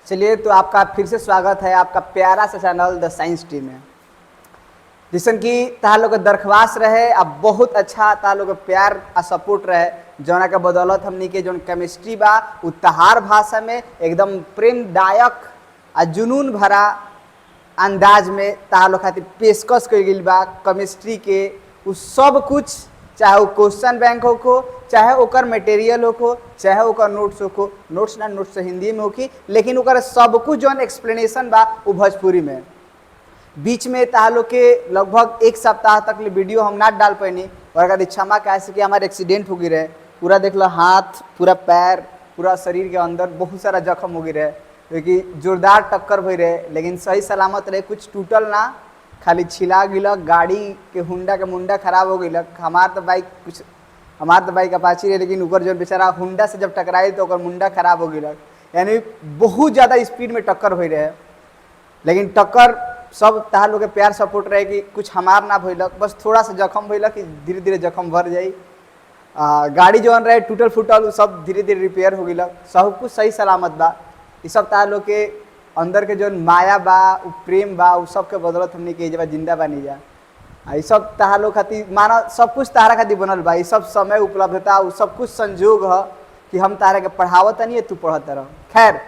चलिए, तो आपका फिर से स्वागत है आपका प्यारा सा चैनल द साइंस टीम में, जिसन की तहा लोग दरख्वास्त रहे। अब बहुत अच्छा तहा लोग प्यार आ सपोर्ट रहे, जौना के बदौलत हमनी के जौन केमिस्ट्री बा उ तहार भाषा में एकदम प्रेमदायक आ जुनून भरा अंदाज में तहा लोग खातिर पेशकश कइल गइल बा। केमिस्ट्री के उ सब कुछ, चाहे वो क्वेश्चन बैंक हो, चाहे ओकर मटेरियल हो, चाहे ओकर नोट्स हो, नोट्स ना नोट्स हिंदी में होकी, लेकिन ओकर सब कुछ जौन एक्सप्लेनेशन बा वो भोजपुरी में। बीच में तहा लोग के लगभग एक सप्ताह तक वीडियो हम ना डाल पैनी, और अगर क्षमा कह सके हमारे एक्सीडेंट हो गई रहे। पूरा देख लो, हाथ पूरा पैर पूरा शरीर के अंदर बहुत सारा जख्म हो गई रहे, क्योंकि जोरदार टक्कर हुई रहे, लेकिन सही सलामत रहे, कुछ टूटल ना, खाली छिला गिलक। गाड़ी के हुंडा के मुंडा खराब हो गई। हमार तो बाइक अपाची रहे, लेकिन ऊपर जो बेचारा हुंडा से जब टकराई तो ओकर मुंडा खराब हो गई। यानी बहुत ज़्यादा स्पीड में टक्कर हो रहे, लेकिन टक्कर सब तहा लोग के प्यार सपोर्ट रहे कि कुछ हमार ना भइलक, बस थोड़ा सा जख्म भइलक कि धीरे धीरे जख्म भर जाई। गाड़ी जौन रहे टूटल फूटल सब धीरे धीरे रिपेयर हो गई। सब कुछ सही सलामत बा। ये सब तहा लोग के अंदर के जो माया बा, उ प्रेम बा, उ सब के बदौलत हमने के जब जिंदा बनी जा। ये सब तहा लोग खातिर माना सब कुछ तारा खातिर बनल बा। ये सब समय उपलब्धता उ सब कुछ संजोग है कि हम तारा के पढ़ावत नहीं है, तू पढ़त रह। खैर,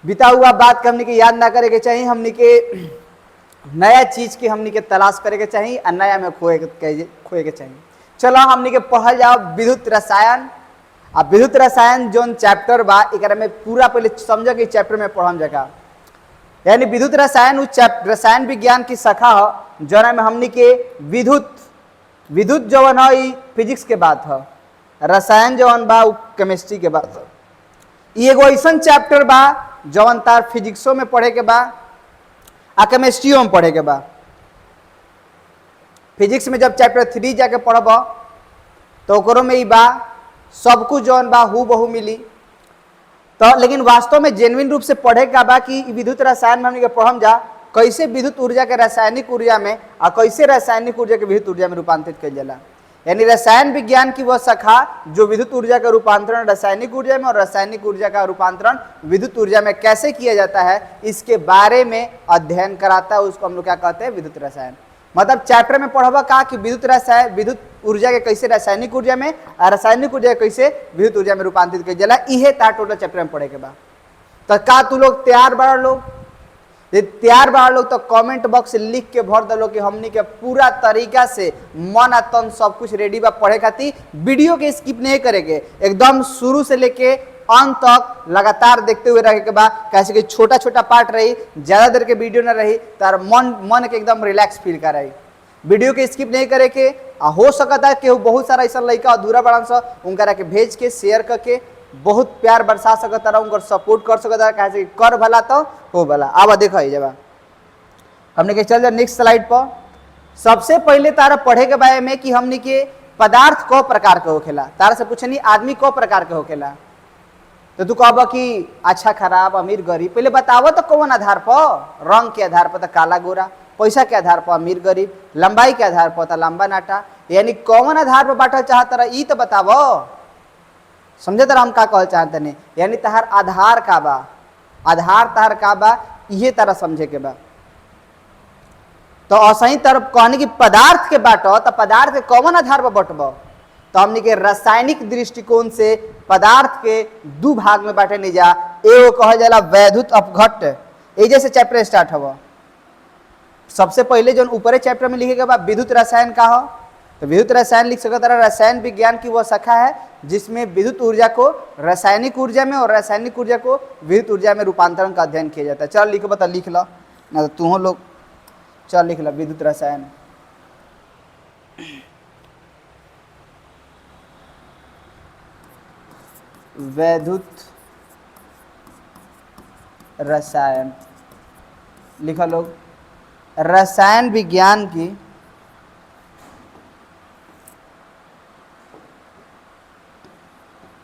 बीता हुआ बात के हमने के याद ना करे के चाहिए, हमने के नया चीज की हमने के तलाश करे के चाहिए और नया में खोए के चाहिए। चलो हमने के पढ़ल जाओ विद्युत रसायन। अब विद्युत रसायन जोन चैप्टर बा, एक में पूरा पहले समझ के चैप्टर में पढ़म जगह। यानी विद्युत रसायन उ रसायन विज्ञान की शाखा है, जोना में हमने के विद्युत जवन है फिजिक्स के बात है, रसायन जवन बा उ केमिस्ट्री के बात है। ये एगो ऐसा चैप्टर बा जवन तार फिजिक्सों में पढ़े के बा आ केमिस्ट्रियों में पढ़े के बा। फिजिक्स में जब चैप्टर 3 जाके पढ़ब तो ओकरो में ही बा सब कुछ जौन बा हु बहु मिली। तो लेकिन वास्तव में जेन्युइन रूप से पढ़े का बा कि विद्युत रसायन में हमने पढ़म जा कैसे विद्युत ऊर्जा के रासायनिक ऊर्जा में और कैसे रासायनिक ऊर्जा के विद्युत ऊर्जा में रूपांतरित किया जाला। यानी रसायन विज्ञान की वह शाखा जो विद्युत ऊर्जा का रूपांतरण रासायनिक ऊर्जा में और रासायनिक ऊर्जा का रूपांतरण विद्युत ऊर्जा में कैसे किया जाता है, इसके बारे में अध्ययन कराता है। उसको हम लोग क्या कहते हैं, विद्युत रसायन। मतलब चैप्टर में पढ़बा का कि विद्युत ऊर्जा के कैसे रासायनिक ऊर्जा में और रासायनिक ऊर्जा कैसे विद्युत ऊर्जा में रूपांतरित किया जाला। इहे तार टोटल चैप्टर में पढ़े के बाद। तो का तू लोग तैयार बड़ा लोग? तैयार बड़ा लोग तो कमेंट बॉक्स लिख के भर दलो कि हमनी के पूरा तरीका से मन आ तन सब कुछ रेडी बा पढ़े खातिर। वीडियो के स्किप नहीं करेंगे, एकदम शुरू से लेके अंत तक लगातार देखते हुए रहे के बाद, कैसे कि छोटा छोटा पार्ट रही, ज्यादा देर के वीडियो ना रही, तार मन के एकदम रिलैक्स फील कराई। वीडियो के स्किप नहीं करे के। हो सकता है कि बहुत सारा ऐसा लड़का अधूरा बड़ा सा उनका के भेज के शेयर करके बहुत प्यार बरसा सकता रहा, उनका सपोर्ट कर सकता है, कैसे कर भला तो हो भला। अब देखो जब हमने के चल जाए नेक्स्ट स्लाइड पर। सबसे पहले तारा पढ़े के बारे में कि हमने के पदार्थ को प्रकार के होखेला। तारा से पूछनी आदमी को प्रकार के होखेला, तो तू कहब कि अच्छा खराब अमीर गरीब। पहले बतावो तो कौन आधार पर? रंग के आधार पर तो काला गोरा, पैसा के आधार पर अमीर गरीब, लंबाई के आधार पर तो लंबा नाटा। यानी कौन आधार पर बांटल चाहता रहा ई तो बतावो। समझे तरह हम का कहल चाहते नहीं? यानी तहार आधार का बा, आधार तहार का बा, ये तरह समझे के बा। तो असही तरफ कहने की पदार्थ के बांटो तो पदार्थ के कौन आधार पर बंटबो? तो हमने के रासायनिक दृष्टिकोण से पदार्थ के दो भाग में बांटे नहीं जा। एगो कहल जाला वैद्युत अपघट्ट, ए जैसे चैप्टर स्टार्ट हो। सबसे पहले जो ऊपरे चैप्टर में लिखे के बाद विद्युत रसायन का हो, तो विद्युत रसायन लिख सकता है रसायन विज्ञान की वह शाखा है जिसमें विद्युत ऊर्जा को रासायनिक ऊर्जा में और रासायनिक ऊर्जा को विद्युत ऊर्जा में रूपांतरण का अध्ययन किया जाता है। चल लिख बता, लिख लो ना तो तुम लोग चल लिख लो विद्युत रसायन। वैद्युत रसायन लिखा लोग। रसायन विज्ञान की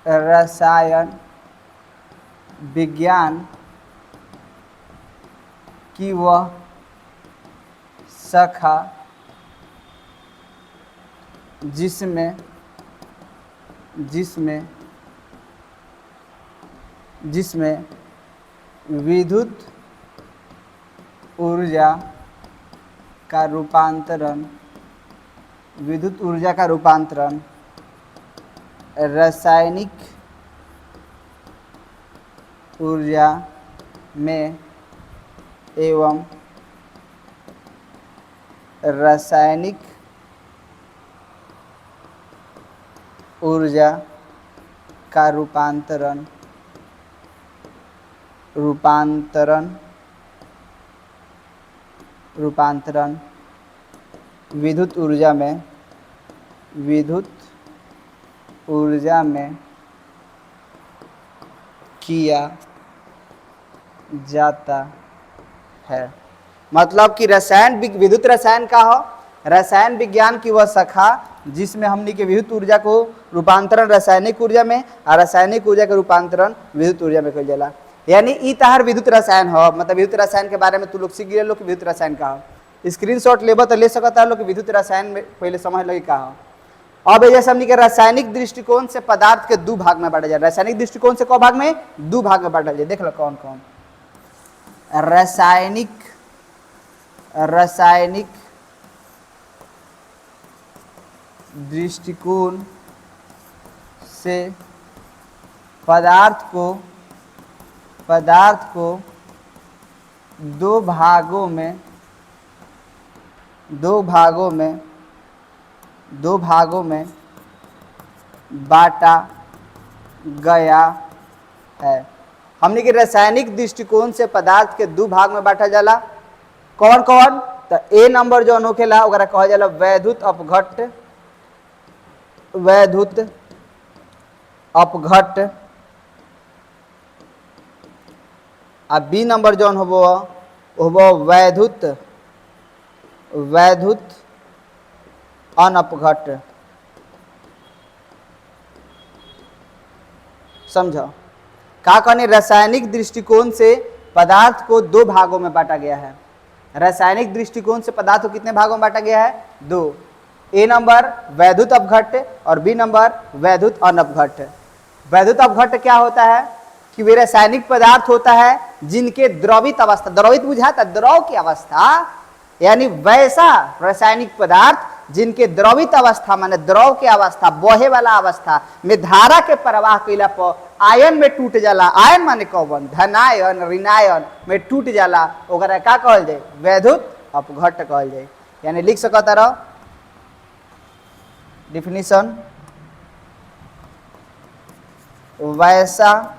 रसायन विज्ञान की वह शाखा जिसमें विद्युत ऊर्जा का रूपांतरण, विद्युत ऊर्जा का रूपांतरण रासायनिक ऊर्जा में एवं रासायनिक ऊर्जा का रूपांतरण विद्युत ऊर्जा में किया जाता है। मतलब कि विद्युत रसायन का हो, रसायन विज्ञान की वह शाखा जिसमें हमने के विद्युत ऊर्जा को रूपांतरण रासायनिक ऊर्जा में और रासायनिक ऊर्जा के रूपांतरण विद्युत ऊर्जा में कइल जाला। यानी ई तहार विद्युत रसायन हो, मतलब विद्युत रसायन के बारे में तू लोग सीख गए लोग कि विद्युत रसायन का हो। स्क्रीनशॉट लेबो तो ले सकता लोग कि विद्युत रसायन में पहले समझ लगे का हो। अब जैसे हमने के रासायनिक दृष्टिकोण से पदार्थ के दो भाग में बांटा जाए, रासायनिक दृष्टिकोण से कौ भाग में, दो भाग में बांटा जाए। देख लो कौन कौन। रासायनिक दृष्टिकोण से पदार्थ को दो भागों में बांटा गया है। हमने के रासायनिक दृष्टिकोण से पदार्थ के दो भाग में बांटा जाला। कौन कौन? तो ए नंबर जो होखेला ओकरा कहल जाला वैद्युत अपघट्ट, आ बी नंबर जौन होबो वैद्युत अनपघट्ट। समझो का कहने, रासायनिक दृष्टिकोण से पदार्थ को दो भागों में बांटा गया है। रासायनिक दृष्टिकोण से पदार्थ को कितने भागों में बांटा गया है? दो। ए नंबर वैद्युत अपघट्ट और बी नंबर वैद्युत अनपघट्ट। वैद्युत अपघट्ट क्या होता है कि वे रासायनिक पदार्थ होता है जिनके द्रवित अवस्था, द्रवित बुझाता, द्रव की अवस्था, यानी वैसा रासायनिक पदार्थ जिनके द्रवित अवस्था माने द्रव के अवस्था, बहे वाला अवस्था में धारा के प्रवाह कैला पर आयन में टूट जाला। आयन माने कौन? धनायन ऋणायन में टूट जाला, ओकरा का कहल जाए? वैद्युत अपघट्ट कहल जाए। यानी लिख सकता रहो डिफिनीशन, वैसा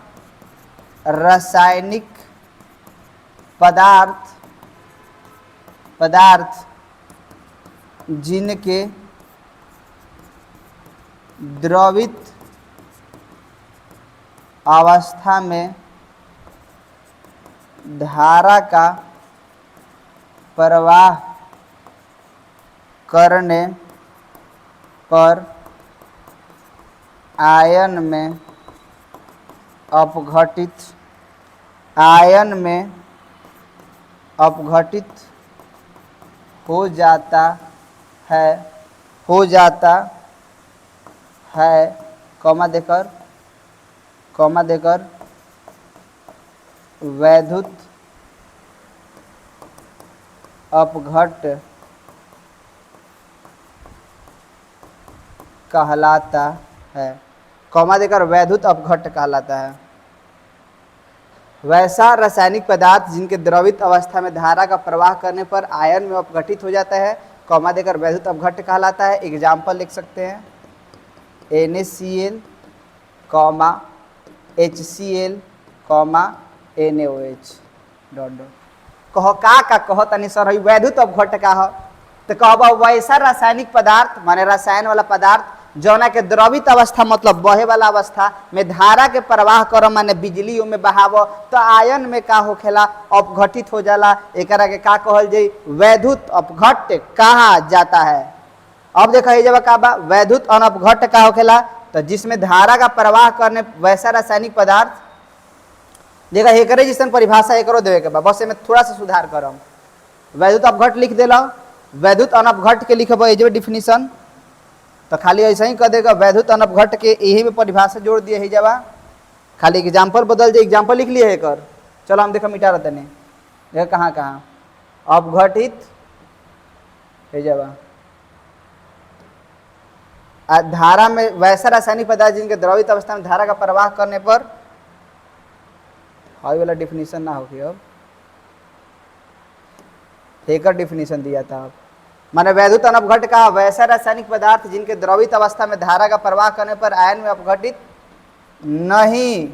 रासायनिक पदार्थ जिनके द्रवित अवस्था में धारा का प्रवाह करने पर आयन में अपघटित हो जाता है, कॉमा देकर वैद्युत अपघट्ट कहलाता है। कॉमा देकर वैद्युत अपघट्ट कहलाता है। वैसा रासायनिक पदार्थ जिनके द्रवित अवस्था में धारा का प्रवाह करने पर आयन में अपघटित हो जाता है, कॉमा देकर वैद्युत अपघट्ट कहलाता है। एग्जाम्पल लिख सकते हैं NaCl, HCl, NaOH dot dot. कहो का कहो तनी सर वैद्युत अपघट्ट का हो, तो कहब वैसा रासायनिक पदार्थ माने रसायन वाला पदार्थ जौना के द्रवित अवस्था मतलब बहे वाला अवस्था में धारा के प्रवाह कर माने बिजली में बहाव, तो आयन में का होखेला? अपघटित हो जाला। एकरा के का कहल जाई? वैद्युत अपघट्ट कहा जाता है। अब देखो जब का बा वैद्युत अनपघट्ट का होखेला, तो जिसमें धारा का प्रवाह करने वैसा रासायनिक पदार्थ, देखा एकरे जैसन परिभाषा एकरो देवे के बा, बस में थोड़ा सा सुधार करम। वैद्युत अपघट्ट लिख देला, वैद्युत अनपघट्ट के लिखब एजबे डिफिनीशन, तो खाली ऐसा ही कह देगा वैद्युत अनपघट्ट के यही में परिभाषा जोड़ दिए है जवा, खाली एग्जाम्पल बदल जाए। एग्जाम्पल लिख लिए एक, चलो हम देखो मिटा रहते नहीं, देखो कहाँ कहाँ अपघटित है जब धारा में वैसा रासायनिक पदार्थ जिनके द्रवित अवस्था में धारा का प्रवाह करने पर, हाई वाला डिफिनीशन ना होगी अब, एक डिफिनीशन दिया था अब, माने वैद्युत अनपघट का वैसा रासायनिक पदार्थ जिनके द्रवित अवस्था में धारा का प्रवाह करने पर आयन में अपघटित नहीं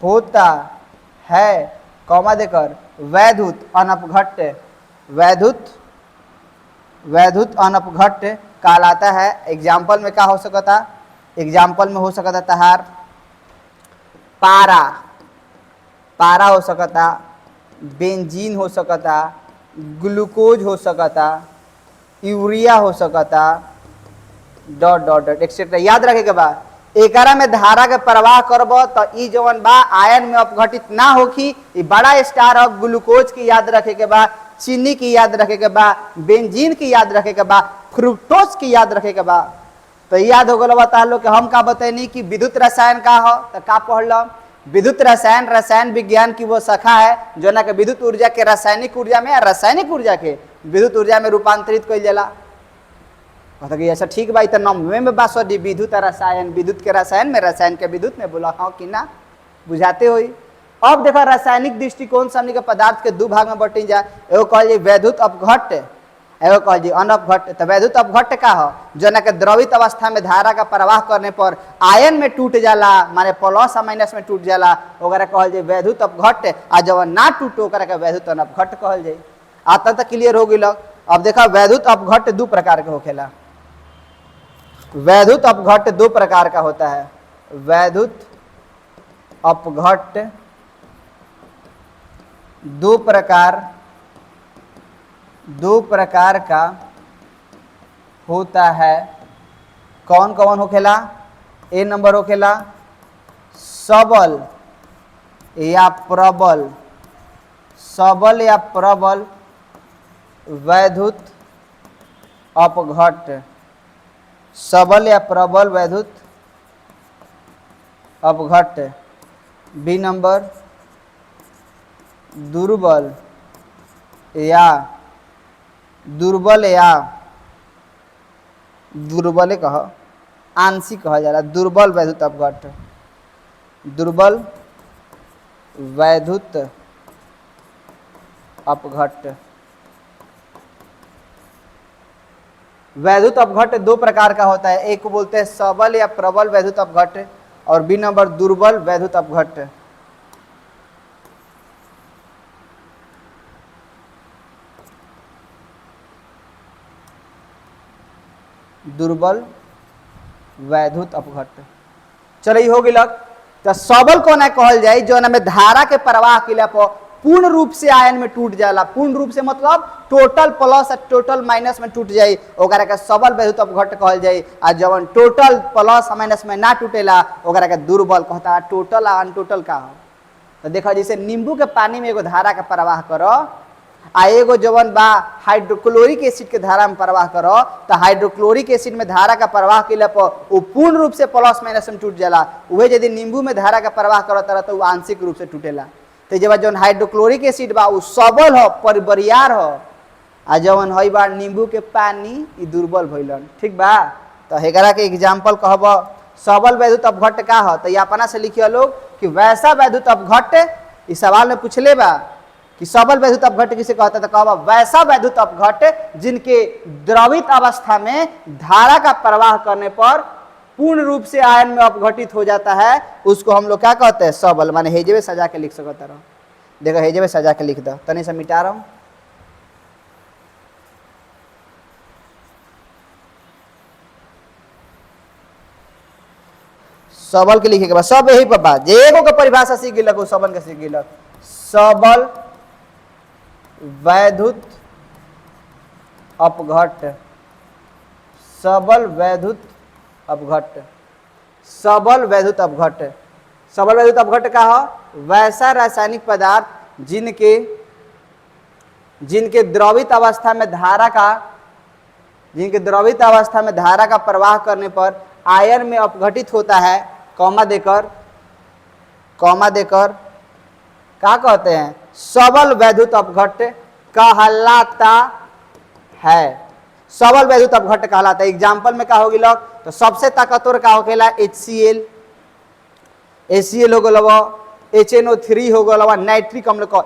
होता है, कॉमा देकर वैद्युत अनपघट, वैद्युत अनपघट कहलाता है। एग्जाम्पल में क्या हो सकता, एग्जाम्पल में हो सकता तहार पारा हो सकता, बेंजीन हो सकता, ग्लूकोज हो सकता, यूरिया हो सकता, डॉट डॉट डॉट एक्सेट्रा। याद रखे के बाद एकरा में धारा के प्रवाह करब तो ई जवन बा आयन में अपघटित ना होखी। ई बड़ा स्टार ऑफ ग्लूकोज की याद रखे के बाद, चीनी की याद रखे के बाद, बेंजीन की याद रखे के बाद, फ्रुक्टोज की याद रखे के बाद। तो याद हो गल बता लो कि हम का बताइनी कि विद्युत रसायन का हो, तो का पढ़ लो विद्युत रसायन रसायन विज्ञान की वो शाखा है जो ना कि विद्युत ऊर्जा के रासायनिक ऊर्जा में, रासायनिक ऊर्जा के विद्युत ऊर्जा में रूपांतरित कइल जाला। कहता कि ऐसा ठीक बा, तो नॉमवे में बात सॉरी विद्युत रसायन, विद्युत के रसायन में, रसायन के विद्युत में, बोला हाँ कि ना, बुझाते हुई। अब देखो रासायनिक दृष्टिकोण से हमने के पदार्थ के दो भाग में बटी जा, एगो कहल जी वैद्युत अपघट, एगो कहल जी अनपघट। तो वैद्युत अपघट का हो जो ना के द्रवित अवस्था में धारा का प्रवाह करने पर आयन में टूट जाला, माने प्लस और माइनस में टूट जाला, ओकरा कहल जी वैद्युत अपघट। आ जब ना टूटे ओकरा के वैद्युत अनपघट कहल जाए। आता तक क्लियर हो गई। अब देखा वैद्युत अपघट दो प्रकार के होखेला। वैद्युत अपघट दो प्रकार का होता है। वैद्युत अपघट दो प्रकार का होता है। कौन कौन होखेला? ए नंबर होखेला सबल या प्रबल, सबल या प्रबल वैद्युत अपघट, सबल या प्रबल वैद्युत अपघट। बी नंबर दुर्बल या दुर्बल कह आंशिक कहा जाला, दुर्बल वैद्युत अपघट, दुर्बल वैद्युत अपघट। वैद्युत अपघट दो प्रकार का होता है, एक को बोलते हैं सबल या प्रबल वैद्युत अपघट और बी नंबर दुर्बल वैद्युत अपघट। दुर्बल वैद्युत अपघट। चलिए हो गया। तो सबल को ना कहल जाए जो ना में धारा के प्रवाह के लिए पूर्ण रूप से आयन में टूट जाला। पूर्ण रूप से मतलब टोटल प्लस और टोटल माइनस में टूट जाए, ओकरा के सबल वैद्युत अपघट कहल जाए। आ जवन टोटल प्लस माइनस में ना टूटेला ओकरा के दुर्बल कहता है। टोटल और अनटोटल का हो तो देखो जैसे नींबू के पानी में एगो धारा का प्रवाह करो आ एगो जवन बा हाइड्रोक्लोरिक एसिड के धारा में प्रवाह करो, तो हाइड्रोक्लोरिक एसिड में धारा का प्रवाह के वो पूर्ण रूप से प्लस माइनस में टूट जाला। वही यदि नींबू में धारा का प्रवाह करो तरह तो वो आंशिक रूप से टूटेला। तो जब जवन हाइड्रोक्लोरिक एसिड बा वो सबल हो, परिबरियार हो, आ जवन हई बा नींबू के पानी ई दुर्बल भइलन। ठीक बा। तो एकरा के एग्जाम्पल कहब सबल वैद्युत अपघट का हो, तो ये अपना से लिखिए लोग कि वैसा वैद्युत अपघट, इस सवाल में पूछले बा कि सबल वैद्युत अपघट किसे कहता है, तो कहब वैसा वैद्युत अपघट जिनके द्रवित अवस्था में धारा का प्रवाह करने पर पूर्ण रूप से आयन में अपघटित हो जाता है, उसको हम लोग क्या कहते हैं? सबल। माने हेजेवे सजा के लिख सकता रहो। देखो हेजेवे सजा के लिख दो, तनी से मिटा रहा हूं। सबल के लिखे के बाद सब यही पर बात एगो के परिभाषा सीख गिलक, सबल के सीख गिलक। सबल वैद्युत अपघट, सबल वैद्युत अपघट, सबल वैद्युत अपघट। सबल वैद्युत अपघट का हो वैसा रासायनिक पदार्थ जिनके द्रवित अवस्था में धारा का प्रवाह करने पर आयन में अपघटित होता है, कॉमा देकर क्या कहते हैं, सबल वैद्युत अपघट्ट कहलाता है। सबल वैद्युत अपघट्ट कहलाता है। एग्जाम्पल में क्या होगी लोग, तो सबसे ताकतवर का होकेला HCl, ACl हो गल, HNO3 हो गल, नाइट्रिक अम्ल का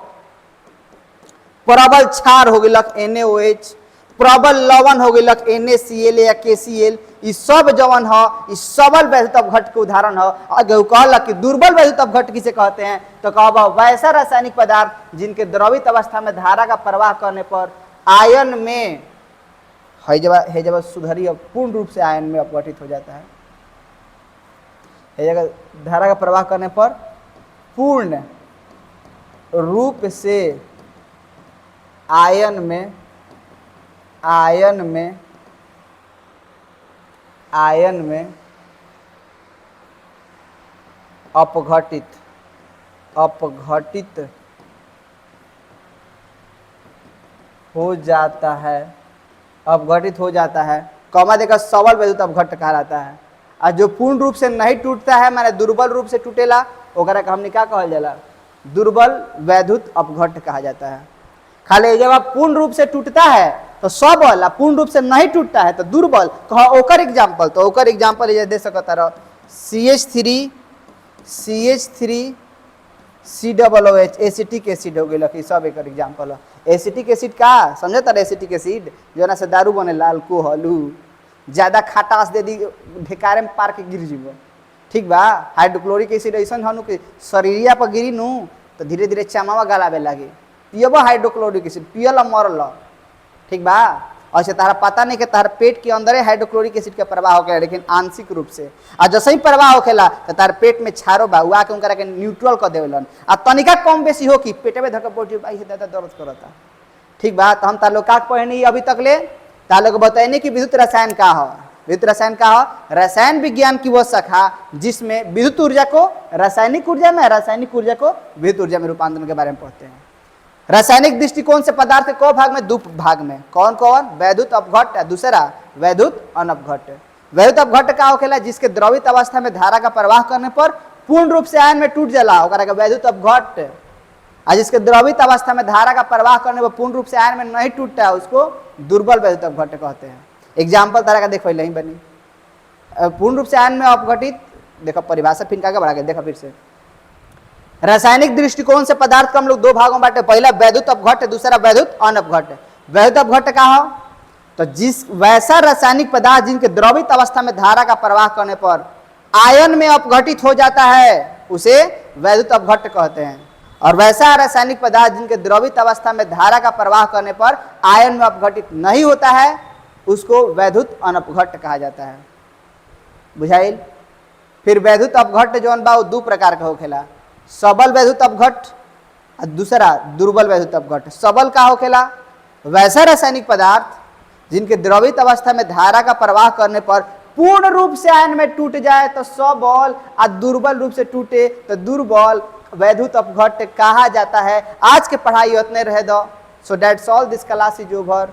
प्रबल क्षार हो गलक NaOH, प्रबल लवण हो गलक NaCl या KCl। ये सब जवन है ये सबल वैद्युत अपघट्ट के उदाहरण है। अगर कहलक कि दुर्बल वैद्युत अपघट्ट किसे कहते हैं, तो कहब वैसा रासायनिक पदार्थ जिनके द्रवित अवस्था में धारा का प्रवाह करने पर आयन में है जब सुधरी पूर्ण रूप से आयन में अपघटित हो जाता है। जगह धारा का प्रवाह करने पर पूर्ण रूप से आयन में अपघटित हो जाता है, अपघटित हो जाता है। कॉमा देकर सबल वैद्युत अपघट्ट कहलाता है। और जो पूर्ण रूप से नहीं टूटता है, माने दुर्बल रूप से टूटेला, ओकरा का हमने क्या कहल जाला, दुर्बल वैद्युत अपघट्ट कहा जाता है। खाली जब आप पूर्ण रूप से टूटता है तो सबल, पूर्ण रूप से नहीं टूटता है तो दुर्बल। कहा ओकर एग्जाम्पल, तो ओकर एग्जाम्पल ये दे सकता रहो CH3 COOH एसिटिक एसिड हो गई, सब एक एग्जाम्पल है। एसिटिक एसिड का समझे तर, एसिटिक एसिड जो ना से दारू बने लाल को हलू ज्यादा खटास दे दी ढेकारे में पार के गिर जीव, ठीक बा। हाइड्रोक्लोरिक एसिड ऐसा हनु कि शरीरिया पर गिरी नू तो धीरे धीरे चमावा गलावे लगे, पियब हाइड्रोक्लोरिक एसिड पियल मरल, ठीक बा। और से तारा पता नहीं कि तार पेट के अंदर हाइड्रोक्लोरिक एसिड का प्रवाह होखेला, लेकिन आंशिक रूप से। और जैसे ही प्रवाह होखेला तो तार पेट में छारो बा उआ के उनकरा के न्यूट्रल कर देवेलन। आ तनिका कम बेसी हो कि पेट में धक्का पड़ भाई दादा दर्द करता, ठीक बा। तो हम तार लोग का पढ़नी अभी तक ले, तार लोग बताइए कि विद्युत रसायन का है। विद्युत रसायन का है रसायन विज्ञान की वो शाखा जिसमें विद्युत ऊर्जा को रासायनिक ऊर्जा में, रासायनिक ऊर्जा को विद्युत ऊर्जा में रूपांतरण के बारे में पढ़ते हैं। रासायनिक दृष्टिकोण से पदार्थ के को भाग में, दो भाग में। कौन कौन, वैद्युत अपघट्ट, दूसरा वैद्युत अनपघट्ट। वैद्युत अपघट्ट का होखेला जिसके द्रवित अवस्था में धारा का प्रवाह करने पर पूर्ण रूप से आयन में टूट जाला, ओकरा के वैद्युत अपघट्ट। और जिसके द्रवित अवस्था में धारा का प्रवाह करने पर पूर्ण रूप से आयन में नहीं टूटता है उसको दुर्बल वैद्युत अपघट्ट कहते हैं। एग्जाम्पल तरह का देखो नहीं बनी, पूर्ण रूप से आयन में अपघटित, देखो परिभाषा फिर का बढ़ा के देखो फिर से। रासायनिक दृष्टिकोण से पदार्थ का हम लोग दो भागों में बांटे, पहला वैद्युत अपघट्ट, दूसरा वैद्युत अनपघट्ट। वैद्युत अपघट्ट का हो तो जिस वैसा रासायनिक पदार्थ जिनके द्रवित अवस्था में धारा का प्रवाह करने पर आयन में अपघटित हो जाता है उसे वैद्युत अपघट्ट कहते हैं। और वैसा रासायनिक पदार्थ जिनके द्रवित अवस्था में धारा का प्रवाह करने पर आयन में अपघटित नहीं होता है उसको वैद्युत अनपघट्ट कहा जाता है। बुझाइल। फिर वैद्युत अपघट्ट जौन बा दो प्रकार का होखेला, सबल वैद्युत अपघट्ट और दूसरा दुर्बल वैद्युत अपघट्ट। सबल का होखेला वैसा रासायनिक पदार्थ जिनके द्रवित अवस्था में धारा का प्रवाह करने पर पूर्ण रूप से आयन में टूट जाए तो सबल, और दुर्बल रूप से टूटे तो दुर्बल वैद्युत अपघट्ट कहा जाता है। आज के पढ़ाई उतने रहे दो। So that's all, this class is over.